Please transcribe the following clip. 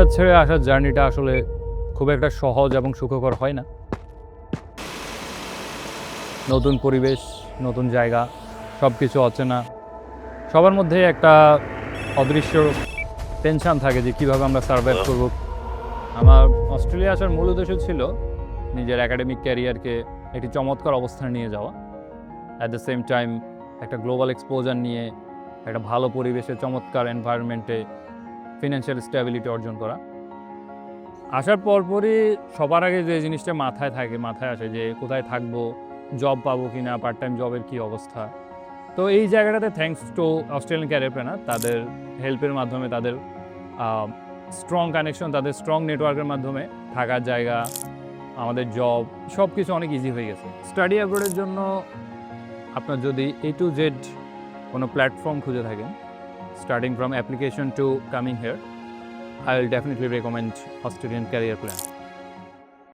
পরিবার ছেড়ে আসার জার্নিটা আসলে খুব একটা সহজ এবং সুখকর হয় না। নতুন পরিবেশ, নতুন জায়গা, সব কিছু অচেনা। সবার মধ্যেই একটা অদৃশ্য টেনশন থাকে যে কীভাবে আমরা সার্ভাইভ করব। আমার অস্ট্রেলিয়া আসার মূল উদ্দেশ্য ছিল নিজের একাডেমিক ক্যারিয়ারকে একটি চমৎকার অবস্থানে নিয়ে যাওয়া। অ্যাট দ্য সেম টাইম একটা গ্লোবাল এক্সপোজার নিয়ে একটা ভালো পরিবেশে, চমৎকার এনভায়রনমেন্টে ফিনান্সিয়াল স্টেবিলিটি অর্জন করা। আসার পরপরই সবার আগে যে জিনিসটা মাথায় আসে যে কোথায় থাকবো, জব পাবো কি না, পার্ট টাইম জবের কী অবস্থা। তো এই জায়গাটাতে thanks to Australian career planner, তাদের হেল্পের মাধ্যমে, তাদের স্ট্রং কানেকশন, তাদের স্ট্রং নেটওয়ার্কের মাধ্যমে থাকার জায়গা, আমাদের জব, সব কিছু অনেক ইজি হয়ে গেছে। স্টাডি অ্যাব্রোডের জন্য আপনার যদি A to Z কোনো প্ল্যাটফর্ম খুঁজে থাকেন, starting from application to coming here, I will definitely recommend Australian Career Plan.